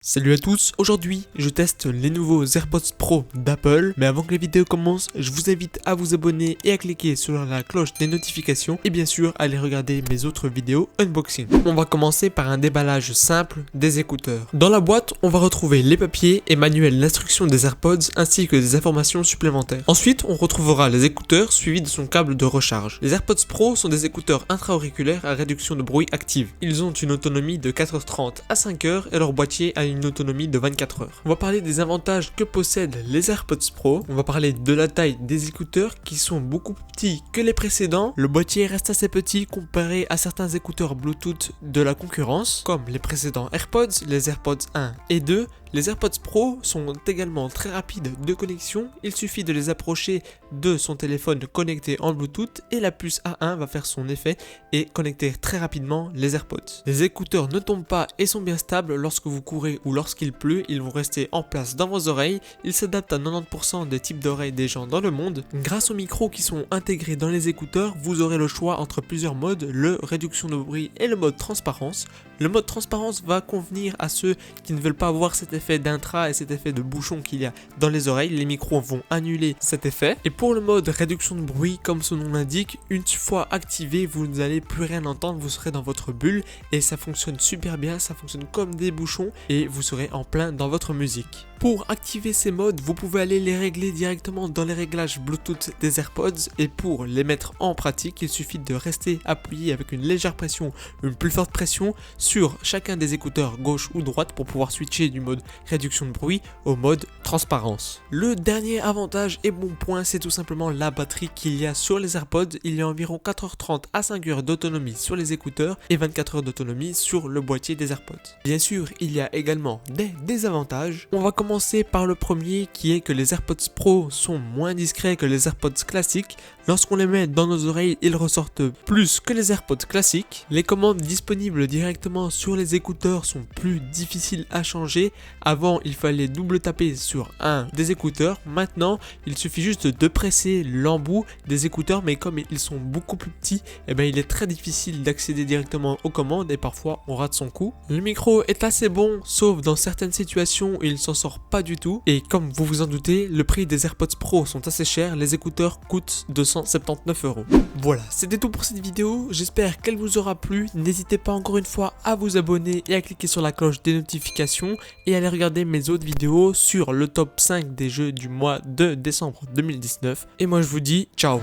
Salut à tous, aujourd'hui je teste les nouveaux AirPods Pro d'Apple, mais avant que la vidéo commence, je vous invite à vous abonner et à cliquer sur la cloche des notifications et bien sûr à aller regarder mes autres vidéos unboxing. On va commencer par un déballage simple des écouteurs. Dans la boîte, on va retrouver les papiers et manuels d'instruction des AirPods ainsi que des informations supplémentaires. Ensuite, on retrouvera les écouteurs suivis de son câble de recharge. Les AirPods Pro sont des écouteurs intra-auriculaires à réduction de bruit active. Ils ont une autonomie de 4h30 à 5h et leur boîtier a une autonomie de 24 heures. On va parler des avantages que possèdent les AirPods Pro. On va parler de la taille des écouteurs qui sont beaucoup plus petits que les précédents. Le boîtier reste assez petit comparé à certains écouteurs Bluetooth de la concurrence, comme les précédents AirPods, les AirPods 1 et 2. Les AirPods Pro sont également très rapides de connexion, il suffit de les approcher de son téléphone connecté en Bluetooth et la puce A1 va faire son effet et connecter très rapidement les AirPods. Les écouteurs ne tombent pas et sont bien stables lorsque vous courez ou lorsqu'il pleut, ils vont rester en place dans vos oreilles, ils s'adaptent à 90% des types d'oreilles des gens dans le monde. Grâce aux micros qui sont intégrés dans les écouteurs, vous aurez le choix entre plusieurs modes, le réduction de bruit et le mode transparence. Le mode transparence va convenir à ceux qui ne veulent pas avoir cet effet d'intra et cet effet de bouchon qu'il y a dans les oreilles. Les micros vont annuler cet effet. Et pour le mode réduction de bruit, comme son nom l'indique, une fois activé, vous n'allez plus rien entendre, vous serez dans votre bulle et ça fonctionne super bien, ça fonctionne comme des bouchons et vous serez en plein dans votre musique. Pour activer ces modes, vous pouvez aller les régler directement dans les réglages Bluetooth des AirPods et pour les mettre en pratique, il suffit de rester appuyé avec une légère pression, une plus forte pression sur chacun des écouteurs gauche ou droite pour pouvoir switcher du mode réduction de bruit au mode transparence. Le dernier avantage et bon point, c'est tout simplement la batterie qu'il y a sur les AirPods. Il y a environ 4h30 à 5h d'autonomie sur les écouteurs et 24 heures d'autonomie sur le boîtier des AirPods. Bien sûr, il y a également des désavantages. On va commencer par le premier qui est que les AirPods Pro sont moins discrets que les AirPods classiques. Lorsqu'on les met dans nos oreilles, ils ressortent plus que les AirPods classiques. Les commandes disponibles directement sur les écouteurs sont plus difficiles à changer. Avant, il fallait double taper sur un des écouteurs. Maintenant, il suffit juste de presser l'embout des écouteurs, mais comme ils sont beaucoup plus petits, il est très difficile d'accéder directement aux commandes et parfois on rate son coup. Le micro est assez bon, sauf dans certaines situations où il s'en sort pas du tout. Et comme vous vous en doutez, le prix des AirPods Pro sont assez chers. Les écouteurs coûtent 279 €. Voilà, c'était tout pour cette vidéo. J'espère qu'elle vous aura plu. N'hésitez pas encore une fois à vous abonner et à cliquer sur la cloche des notifications et à aller regarder mes autres vidéos sur le top 5 des jeux du mois de décembre 2019. Et moi je vous dis ciao.